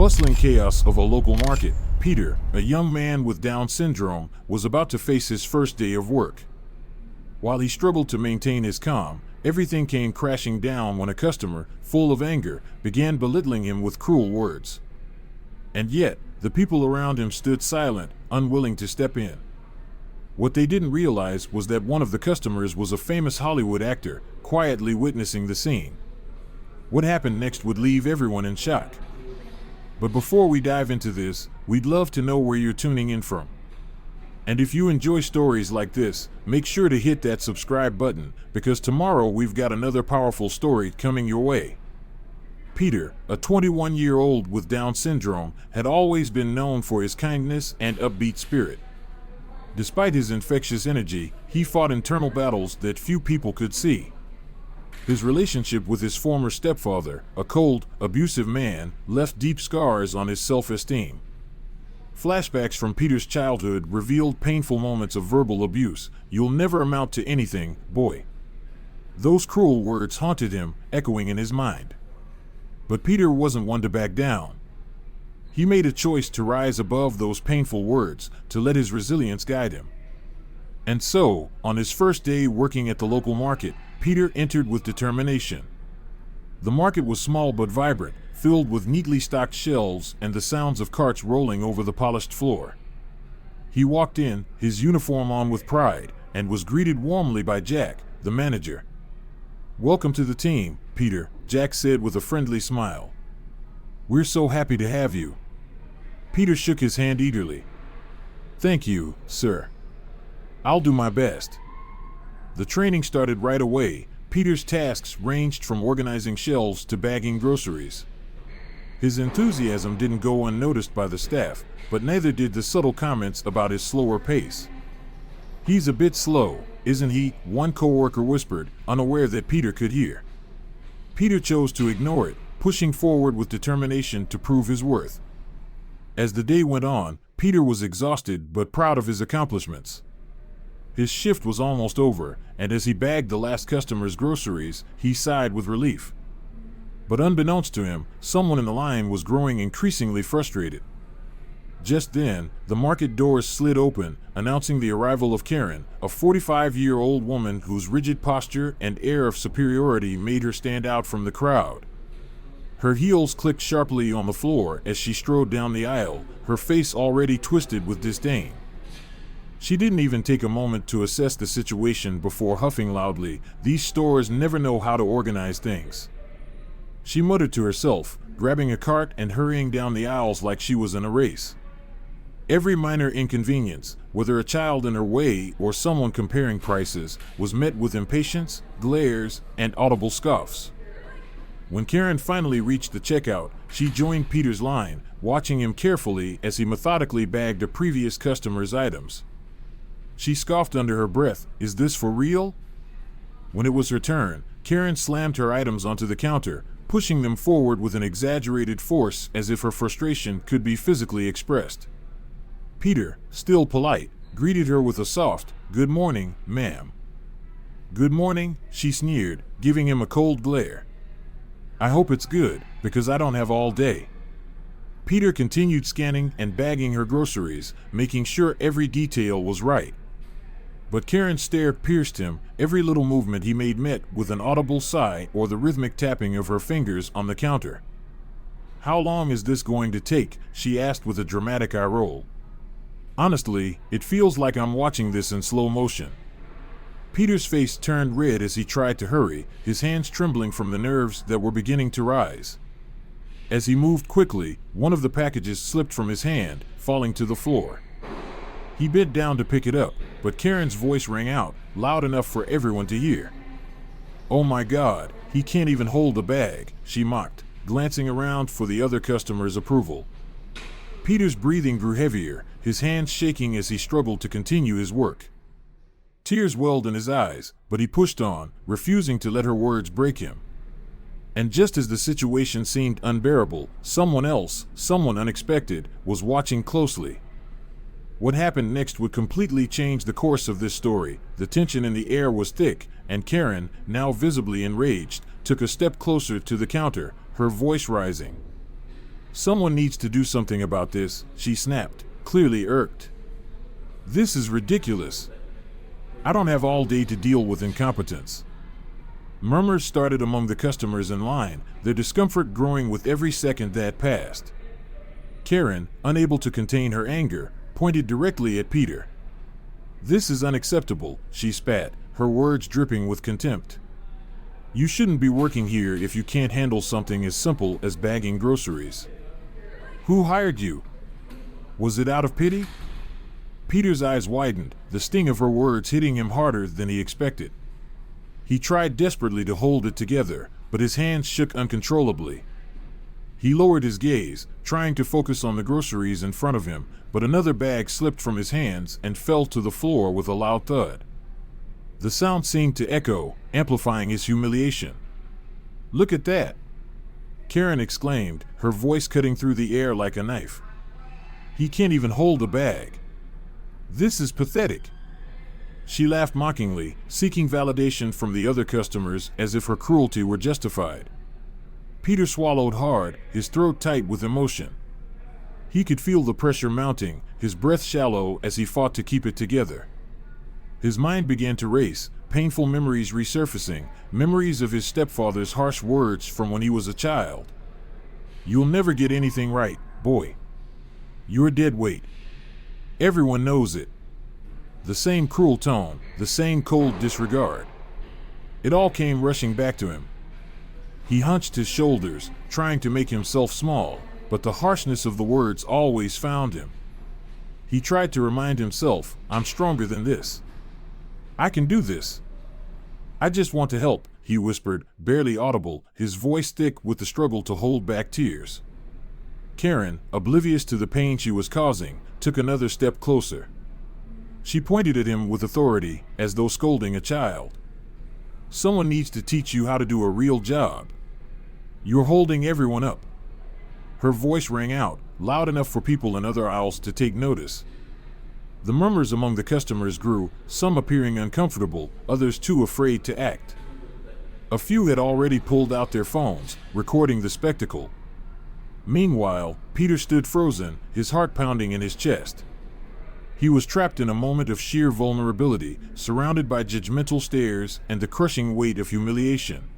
bustling chaos of a local market, Peter, a young man with Down syndrome, was about to face his first day of work. While he struggled to maintain his calm, everything came crashing down when a customer, full of anger, began belittling him with cruel words. And yet, the people around him stood silent, unwilling to step in. What they didn't realize was that one of the customers was a famous Hollywood actor, quietly witnessing the scene. What happened next would leave everyone in shock. But before we dive into this, we'd love to know where you're tuning in from. And if you enjoy stories like this, make sure to hit that subscribe button, because tomorrow we've got another powerful story coming your way. Peter, a 21-year-old with Down syndrome, had always been known for his kindness and upbeat spirit. Despite his infectious energy, he fought internal battles that few people could see. His relationship with his former stepfather, a cold, abusive man, left deep scars on his self-esteem. Flashbacks from Peter's childhood revealed painful moments of verbal abuse. "You'll never amount to anything, boy." Those cruel words haunted him, echoing in his mind. But Peter wasn't one to back down. He made a choice to rise above those painful words, to let his resilience guide him. And so, on his first day working at the local market, Peter entered with determination. The market was small but vibrant, filled with neatly stocked shelves and the sounds of carts rolling over the polished floor. He walked in, his uniform on with pride, and was greeted warmly by Jack, the manager. "Welcome to the team, Peter," Jack said with a friendly smile. "We're so happy to have you." Peter shook his hand eagerly. "Thank you, sir. I'll do my best." The training started right away. Peter's tasks ranged from organizing shelves to bagging groceries. His enthusiasm didn't go unnoticed by the staff, but neither did the subtle comments about his slower pace. "He's a bit slow, isn't he?" one coworker whispered, unaware that Peter could hear. Peter chose to ignore it, pushing forward with determination to prove his worth. As the day went on, Peter was exhausted but proud of his accomplishments. His shift was almost over, and as he bagged the last customer's groceries, he sighed with relief. But unbeknownst to him, someone in the line was growing increasingly frustrated. Just then, the market doors slid open, announcing the arrival of Karen, a 45-year-old woman whose rigid posture and air of superiority made her stand out from the crowd. Her heels clicked sharply on the floor as she strode down the aisle, her face already twisted with disdain. She didn't even take a moment to assess the situation before huffing loudly, "These stores never know how to organize things." She muttered to herself, grabbing a cart and hurrying down the aisles like she was in a race. Every minor inconvenience, whether a child in her way or someone comparing prices, was met with impatience, glares, and audible scoffs. When Karen finally reached the checkout, she joined Peter's line, watching him carefully as he methodically bagged a previous customer's items. She scoffed under her breath, "Is this for real?" When it was her turn, Karen slammed her items onto the counter, pushing them forward with an exaggerated force as if her frustration could be physically expressed. Peter, still polite, greeted her with a soft, "Good morning, ma'am." "Good morning," she sneered, giving him a cold glare. "I hope it's good, because I don't have all day." Peter continued scanning and bagging her groceries, making sure every detail was right. But Karen's stare pierced him. Every little movement he made met with an audible sigh or the rhythmic tapping of her fingers on the counter. "How long is this going to take?" she asked with a dramatic eye roll. "Honestly, it feels like I'm watching this in slow motion." Peter's face turned red as he tried to hurry, his hands trembling from the nerves that were beginning to rise. As he moved quickly, one of the packages slipped from his hand, falling to the floor. He bent down to pick it up, but Karen's voice rang out, loud enough for everyone to hear. "Oh my God, he can't even hold the bag," she mocked, glancing around for the other customer's approval. Peter's breathing grew heavier, his hands shaking as he struggled to continue his work. Tears welled in his eyes, but he pushed on, refusing to let her words break him. And just as the situation seemed unbearable, someone else, someone unexpected, was watching closely. What happened next would completely change the course of this story. The tension in the air was thick, and Karen, now visibly enraged, took a step closer to the counter, her voice rising. Someone needs to do something about this, she snapped, clearly irked. This is ridiculous. I don't have all day to deal with incompetence. Murmurs started among the customers in line, their discomfort growing with every second that passed. Karen, unable to contain her anger, pointed directly at Peter. This is unacceptable, she spat, her words dripping with contempt. You shouldn't be working here if you can't handle something as simple as bagging groceries. Who hired you? Was it out of pity? Peter's eyes widened, the sting of her words hitting him harder than he expected. He tried desperately to hold it together, but his hands shook uncontrollably. He lowered his gaze, trying to focus on the groceries in front of him, but another bag slipped from his hands and fell to the floor with a loud thud. The sound seemed to echo, amplifying his humiliation. Look at that! Karen exclaimed, her voice cutting through the air like a knife. He can't even hold a bag. This is pathetic. She laughed mockingly, seeking validation from the other customers as if her cruelty were justified. Peter swallowed hard, his throat tight with emotion. He could feel the pressure mounting, his breath shallow as he fought to keep it together. His mind began to race, painful memories resurfacing, memories of his stepfather's harsh words from when he was a child. You'll never get anything right, boy. You're dead weight. Everyone knows it. The same cruel tone, the same cold disregard. It all came rushing back to him. He hunched his shoulders, trying to make himself small, but the harshness of the words always found him. He tried to remind himself, I'm stronger than this. I can do this. I just want to help, he whispered, barely audible, his voice thick with the struggle to hold back tears. Karen, oblivious to the pain she was causing, took another step closer. She pointed at him with authority, as though scolding a child. Someone needs to teach you how to do a real job. You're holding everyone up. Her voice rang out, loud enough for people in other aisles to take notice. The murmurs among the customers grew, some appearing uncomfortable, others too afraid to act. A few had already pulled out their phones, recording the spectacle. Meanwhile, Peter stood frozen, his heart pounding in his chest. He was trapped in a moment of sheer vulnerability, surrounded by judgmental stares and the crushing weight of humiliation.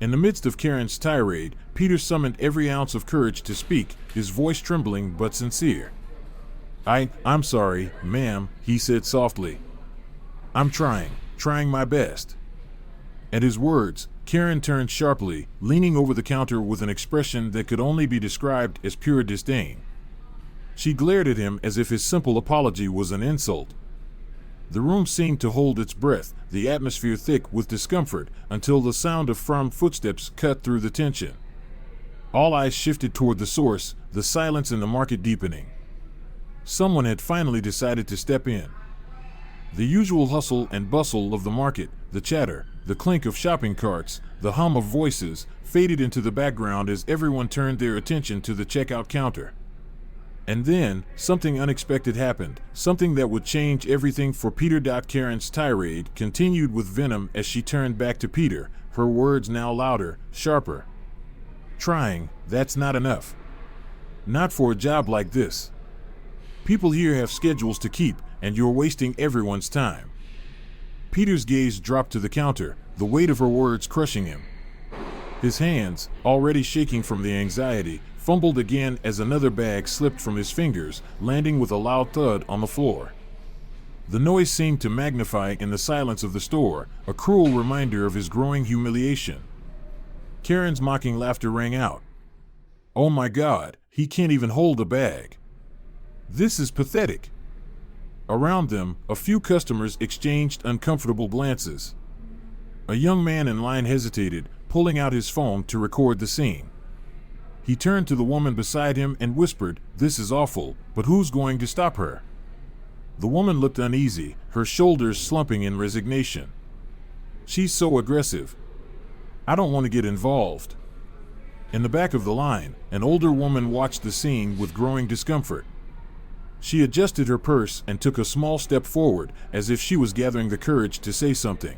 In the midst of Karen's tirade, Peter summoned every ounce of courage to speak, his voice trembling but sincere. I'm sorry, ma'am, he said softly. I'm trying my best. At his words, Karen turned sharply, leaning over the counter with an expression that could only be described as pure disdain. She glared at him as if his simple apology was an insult. The room seemed to hold its breath, the atmosphere thick with discomfort, until the sound of firm footsteps cut through the tension. All eyes shifted toward the source, the silence in the market deepening. Someone had finally decided to step in. The usual hustle and bustle of the market, the chatter, the clink of shopping carts, the hum of voices, faded into the background as everyone turned their attention to the checkout counter. And then, something unexpected happened, something that would change everything for Peter. Karen's tirade continued with venom as she turned back to Peter, her words now louder, sharper. Trying, that's not enough. Not for a job like this. People here have schedules to keep, and you're wasting everyone's time. Peter's gaze dropped to the counter, the weight of her words crushing him. His hands, already shaking from the anxiety, fumbled again as another bag slipped from his fingers, landing with a loud thud on the floor. The noise seemed to magnify in the silence of the store, a cruel reminder of his growing humiliation. Karen's mocking laughter rang out. Oh my God, he can't even hold a bag. This is pathetic. Around them, a few customers exchanged uncomfortable glances. A young man in line hesitated, pulling out his phone to record the scene. He turned to the woman beside him and whispered, "This is awful, but who's going to stop her?" The woman looked uneasy, her shoulders slumping in resignation. "She's so aggressive. I don't want to get involved." In the back of the line, an older woman watched the scene with growing discomfort. She adjusted her purse and took a small step forward, as if she was gathering the courage to say something.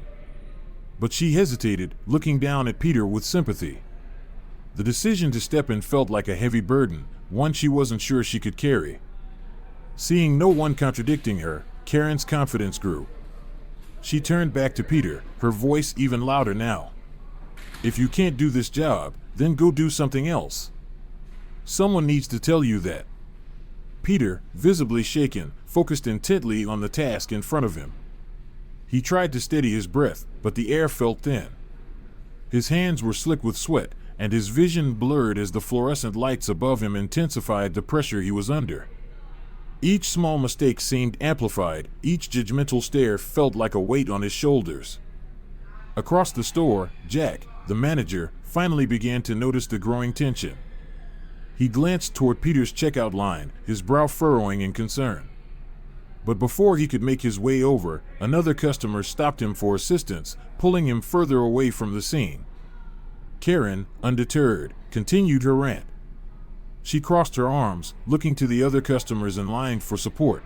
But she hesitated, looking down at Peter with sympathy. The decision to step in felt like a heavy burden, one she wasn't sure she could carry. Seeing no one contradicting her, Karen's confidence grew. She turned back to Peter, her voice even louder now. "If you can't do this job, then go do something else. Someone needs to tell you that." Peter, visibly shaken, focused intently on the task in front of him. He tried to steady his breath, but the air felt thin. His hands were slick with sweat, and his vision blurred as the fluorescent lights above him intensified the pressure he was under. Each small mistake seemed amplified, each judgmental stare felt like a weight on his shoulders. Across the store, Jack, the manager, finally began to notice the growing tension. He glanced toward Peter's checkout line, his brow furrowing in concern. But before he could make his way over, another customer stopped him for assistance, pulling him further away from the scene. Karen, undeterred, continued her rant. She crossed her arms, looking to the other customers in line for support.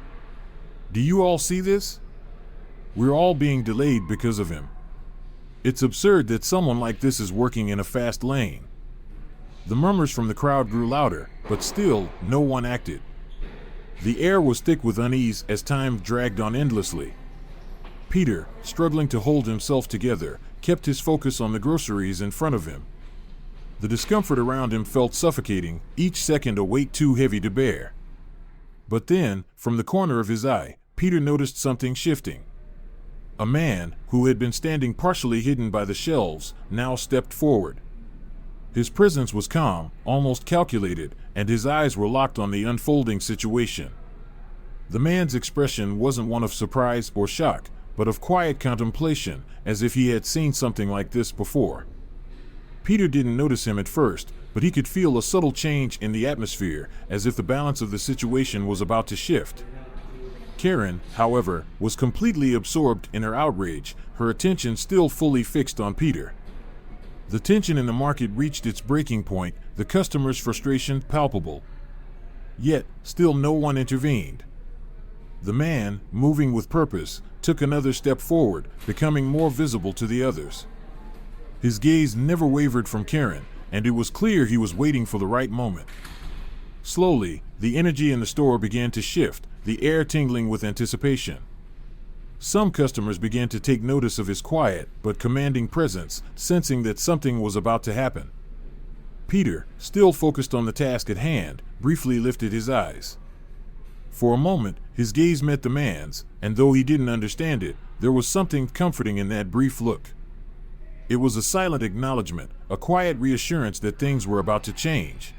"Do you all see this? We're all being delayed because of him. It's absurd that someone like this is working in a fast lane." The murmurs from the crowd grew louder, but still, no one acted. The air was thick with unease as time dragged on endlessly. Peter, struggling to hold himself together, kept his focus on the groceries in front of him. The discomfort around him felt suffocating, each second a weight too heavy to bear. But then, from the corner of his eye, Peter noticed something shifting. A man, who had been standing partially hidden by the shelves, now stepped forward. His presence was calm, almost calculated, and his eyes were locked on the unfolding situation. The man's expression wasn't one of surprise or shock, but of quiet contemplation, as if he had seen something like this before. Peter didn't notice him at first, but he could feel a subtle change in the atmosphere, as if the balance of the situation was about to shift. Karen, however, was completely absorbed in her outrage, her attention still fully fixed on Peter. The tension in the market reached its breaking point, the customers' frustration palpable. Yet, still no one intervened. The man, moving with purpose, took another step forward, becoming more visible to the others. His gaze never wavered from Karen, and it was clear he was waiting for the right moment. Slowly, the energy in the store began to shift, the air tingling with anticipation. Some customers began to take notice of his quiet but commanding presence, sensing that something was about to happen. Peter, still focused on the task at hand, briefly lifted his eyes. For a moment, his gaze met the man's, and though he didn't understand it, there was something comforting in that brief look. It was a silent acknowledgement, a quiet reassurance that things were about to change.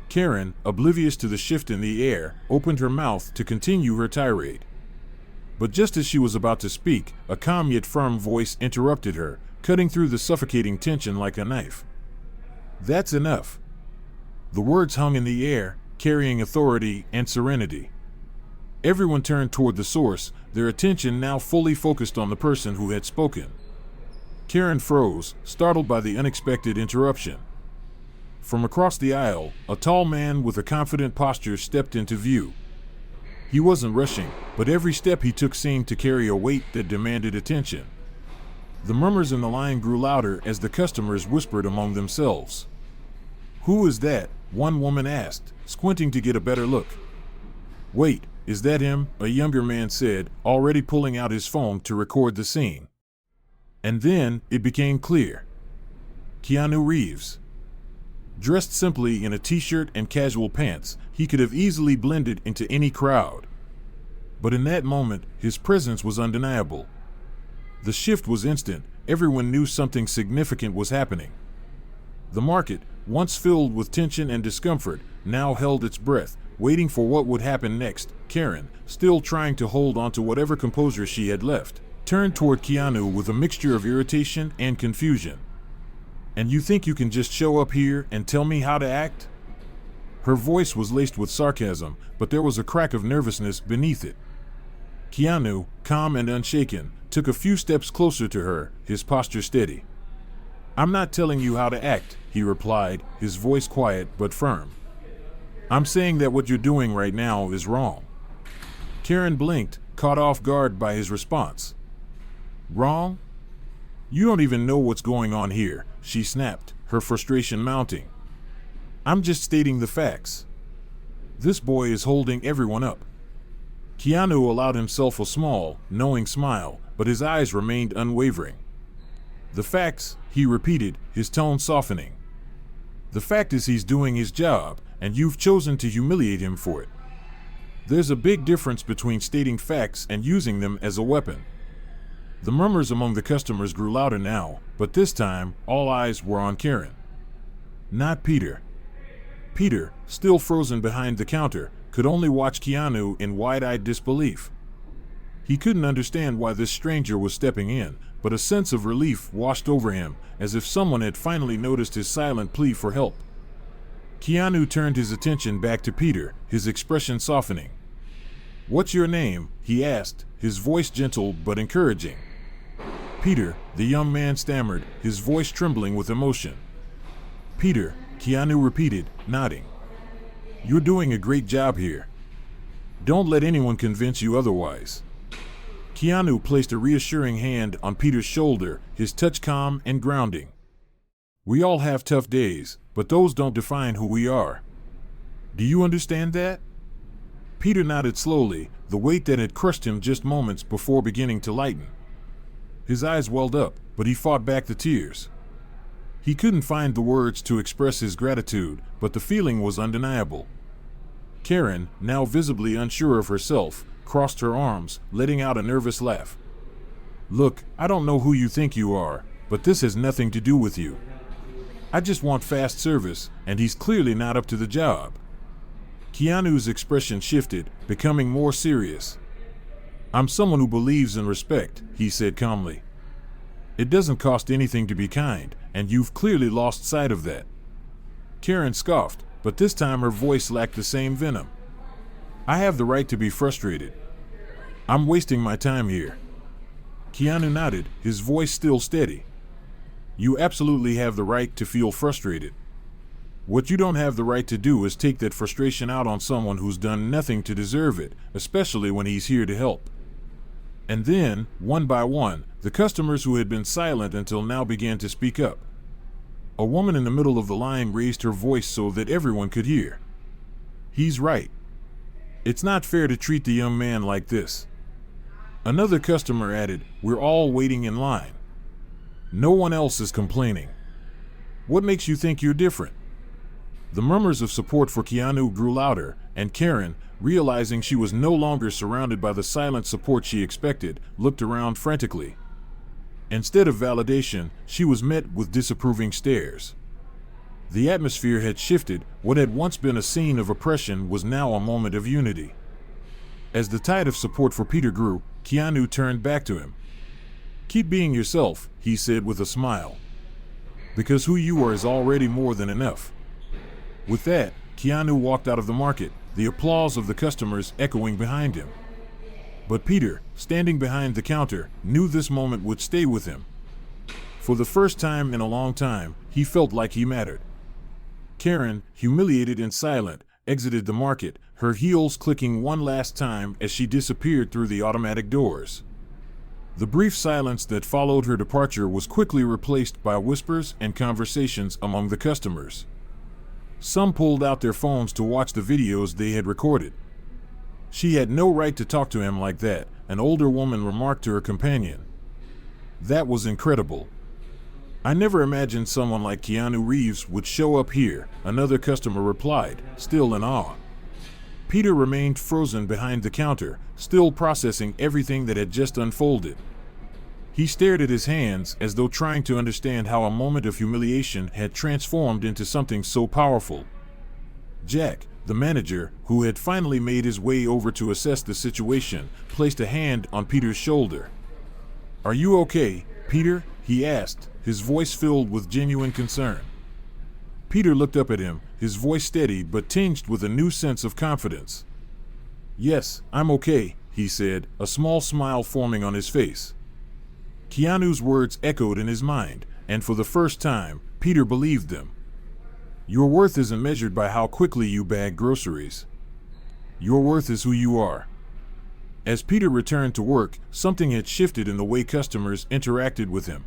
Karen, oblivious to the shift in the air, opened her mouth to continue her tirade. But just as she was about to speak, a calm yet firm voice interrupted her, cutting through the suffocating tension like a knife. "That's enough." The words hung in the air, carrying authority and serenity. Everyone turned toward the source, their attention now fully focused on the person who had spoken. Karen froze, startled by the unexpected interruption. From across the aisle, a tall man with a confident posture stepped into view. He wasn't rushing, but every step he took seemed to carry a weight that demanded attention. The murmurs in the line grew louder as the customers whispered among themselves. "Who is that?" one woman asked, squinting to get a better look. "Wait, is that him?" a younger man said, already pulling out his phone to record the scene. And then it became clear. Keanu Reeves. Dressed simply in a t-shirt and casual pants, he could have easily blended into any crowd. But in that moment, his presence was undeniable. The shift was instant, everyone knew something significant was happening. The market, once filled with tension and discomfort, now held its breath, waiting for what would happen next. Karen, still trying to hold on to whatever composure she had left, turned toward Keanu with a mixture of irritation and confusion. "And you think you can just show up here and tell me how to act?" Her voice was laced with sarcasm, but there was a crack of nervousness beneath it. Keanu, calm and unshaken, took a few steps closer to her, his posture steady. "I'm not telling you how to act," he replied, his voice quiet but firm. "I'm saying that what you're doing right now is wrong." Karen blinked, caught off guard by his response. "Wrong? You don't even know what's going on here," she snapped, her frustration mounting. "I'm just stating the facts. This boy is holding everyone up." Keanu allowed himself a small, knowing smile, but his eyes remained unwavering. "The facts," he repeated, his tone softening. "The fact is he's doing his job, and you've chosen to humiliate him for it. There's a big difference between stating facts and using them as a weapon." The murmurs among the customers grew louder now, but this time, all eyes were on Karen. Not Peter. Peter, still frozen behind the counter, could only watch Keanu in wide-eyed disbelief. He couldn't understand why this stranger was stepping in, but a sense of relief washed over him, as if someone had finally noticed his silent plea for help. Keanu turned his attention back to Peter, his expression softening. "What's your name?" he asked, his voice gentle but encouraging. "Peter," the young man stammered, his voice trembling with emotion. "Peter," Keanu repeated, nodding. "You're doing a great job here. Don't let anyone convince you otherwise." Keanu placed a reassuring hand on Peter's shoulder, his touch calm and grounding. "We all have tough days, but those don't define who we are. Do you understand that?" Peter nodded slowly, the weight that had crushed him just moments before beginning to lighten. His eyes welled up, but he fought back the tears. He couldn't find the words to express his gratitude, but the feeling was undeniable. Karen, now visibly unsure of herself, crossed her arms, letting out a nervous laugh. "Look, I don't know who you think you are, but this has nothing to do with you. I just want fast service, and he's clearly not up to the job." Keanu's expression shifted, becoming more serious. "I'm someone who believes in respect," he said calmly. "It doesn't cost anything to be kind, and you've clearly lost sight of that." Karen scoffed, but this time her voice lacked the same venom. "I have the right to be frustrated. I'm wasting my time here." Keanu nodded, his voice still steady. "You absolutely have the right to feel frustrated. What you don't have the right to do is take that frustration out on someone who's done nothing to deserve it, especially when he's here to help." And then, one by one, the customers who had been silent until now began to speak up. A woman in the middle of the line raised her voice so that everyone could hear. "He's right. It's not fair to treat the young man like this." Another customer added, "We're all waiting in line. No one else is complaining. What makes you think you're different?" The murmurs of support for Keanu grew louder, and Karen, realizing she was no longer surrounded by the silent support she expected, looked around frantically. Instead of validation, she was met with disapproving stares. The atmosphere had shifted. What had once been a scene of oppression was now a moment of unity. As the tide of support for Peter grew, Keanu turned back to him. "Keep being yourself," he said with a smile. "Because who you are is already more than enough." With that, Keanu walked out of the market, the applause of the customers echoing behind him. But Peter, standing behind the counter, knew this moment would stay with him. For the first time in a long time, he felt like he mattered. Karen, humiliated and silent, exited the market, her heels clicking one last time as she disappeared through the automatic doors. The brief silence that followed her departure was quickly replaced by whispers and conversations among the customers. Some pulled out their phones to watch the videos they had recorded. "She had no right to talk to him like that," an older woman remarked to her companion. "That was incredible. I never imagined someone like Keanu Reeves would show up here," another customer replied, still in awe. Peter remained frozen behind the counter, still processing everything that had just unfolded. He stared at his hands as though trying to understand how a moment of humiliation had transformed into something so powerful. Jack, the manager, who had finally made his way over to assess the situation, placed a hand on Peter's shoulder. "Are you okay, Peter?" he asked, his voice filled with genuine concern. Peter looked up at him, his voice steady but tinged with a new sense of confidence. "Yes, I'm okay," he said, a small smile forming on his face. Keanu's words echoed in his mind, and for the first time, Peter believed them. "Your worth isn't measured by how quickly you bag groceries. Your worth is who you are." As Peter returned to work, something had shifted in the way customers interacted with him.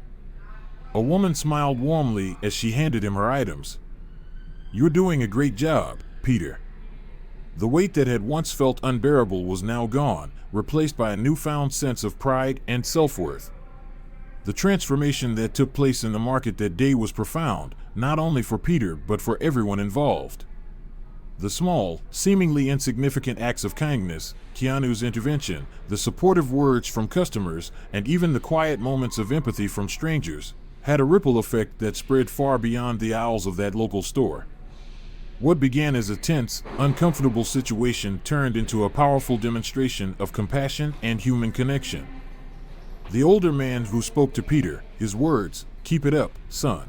A woman smiled warmly as she handed him her items. "You're doing a great job, Peter." The weight that had once felt unbearable was now gone, replaced by a newfound sense of pride and self-worth. The transformation that took place in the market that day was profound, not only for Peter but for everyone involved. The small, seemingly insignificant acts of kindness, Keanu's intervention, the supportive words from customers, and even the quiet moments of empathy from strangers, had a ripple effect that spread far beyond the aisles of that local store. What began as a tense, uncomfortable situation turned into a powerful demonstration of compassion and human connection. The older man who spoke to Peter, his words, "Keep it up, son.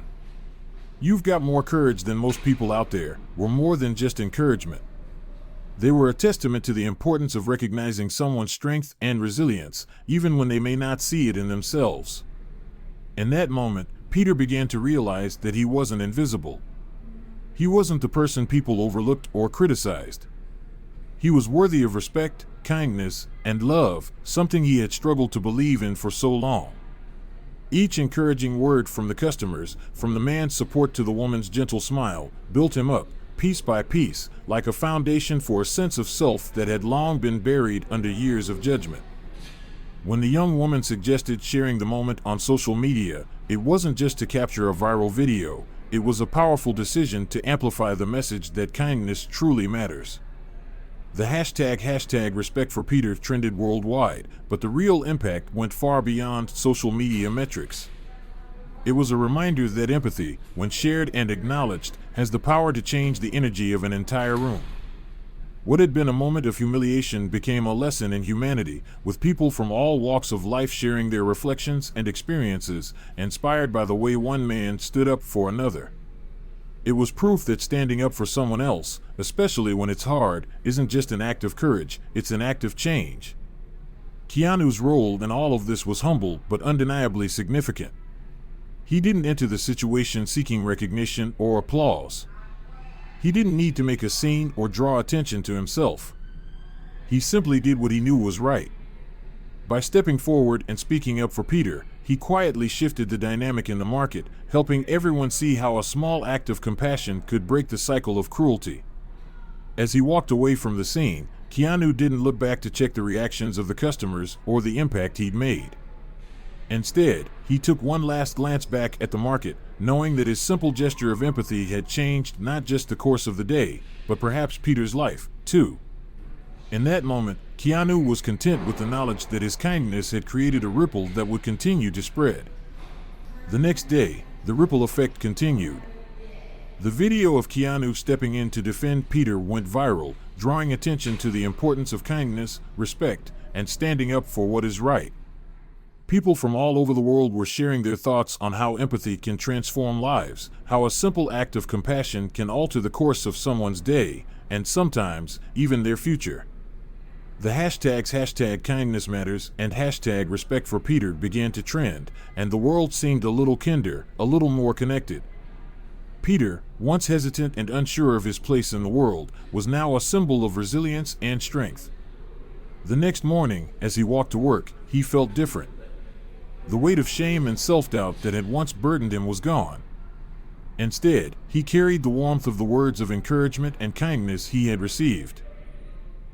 You've got more courage than most people out there," were more than just encouragement. They were a testament to the importance of recognizing someone's strength and resilience, even when they may not see it in themselves. In that moment, Peter began to realize that he wasn't invisible. He wasn't the person people overlooked or criticized. He was worthy of respect, kindness, and love, something he had struggled to believe in for so long. Each encouraging word from the customers, from the man's support to the woman's gentle smile, built him up, piece by piece, like a foundation for a sense of self that had long been buried under years of judgment. When the young woman suggested sharing the moment on social media, it wasn't just to capture a viral video. It was a powerful decision to amplify the message that kindness truly matters. The hashtag respect for Peter trended worldwide, but the real impact went far beyond social media metrics. It was a reminder that empathy, when shared and acknowledged, has the power to change the energy of an entire room. What had been a moment of humiliation became a lesson in humanity, with people from all walks of life sharing their reflections and experiences, inspired by the way one man stood up for another. It was proof that standing up for someone else, especially when it's hard, isn't just an act of courage, it's an act of change. Keanu's role in all of this was humble but undeniably significant. He didn't enter the situation seeking recognition or applause. He didn't need to make a scene or draw attention to himself. He simply did what he knew was right. By stepping forward and speaking up for Peter, he quietly shifted the dynamic in the market, helping everyone see how a small act of compassion could break the cycle of cruelty. As he walked away from the scene, Keanu didn't look back to check the reactions of the customers or the impact he'd made. Instead, he took one last glance back at the market, knowing that his simple gesture of empathy had changed not just the course of the day, but perhaps Peter's life, too. In that moment, Keanu was content with the knowledge that his kindness had created a ripple that would continue to spread. The next day, the ripple effect continued. The video of Keanu stepping in to defend Peter went viral, drawing attention to the importance of kindness, respect, and standing up for what is right. People from all over the world were sharing their thoughts on how empathy can transform lives, how a simple act of compassion can alter the course of someone's day, and sometimes, even their future. The hashtag kindness matters and hashtag respect for Peter began to trend, and the world seemed a little kinder, a little more connected. Peter, once hesitant and unsure of his place in the world, was now a symbol of resilience and strength. The next morning, as he walked to work, he felt different. The weight of shame and self-doubt that had once burdened him was gone. Instead, he carried the warmth of the words of encouragement and kindness he had received.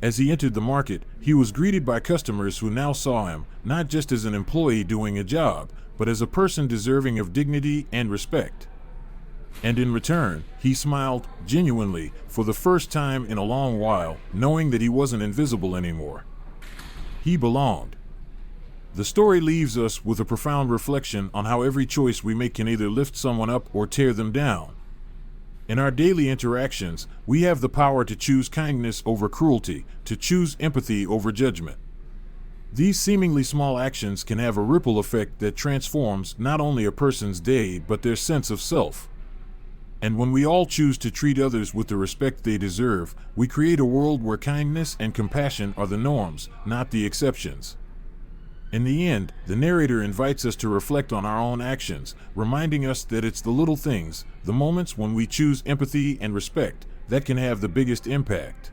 As he entered the market, he was greeted by customers who now saw him, not just as an employee doing a job, but as a person deserving of dignity and respect. And in return, he smiled, genuinely, for the first time in a long while, knowing that he wasn't invisible anymore. He belonged. The story leaves us with a profound reflection on how every choice we make can either lift someone up or tear them down. In our daily interactions, we have the power to choose kindness over cruelty, to choose empathy over judgment. These seemingly small actions can have a ripple effect that transforms not only a person's day but their sense of self. And when we all choose to treat others with the respect they deserve, we create a world where kindness and compassion are the norms, not the exceptions. In the end, the narrator invites us to reflect on our own actions, reminding us that it's the little things, the moments when we choose empathy and respect, that can have the biggest impact.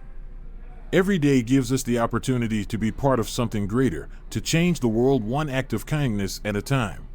Every day gives us the opportunity to be part of something greater, to change the world one act of kindness at a time.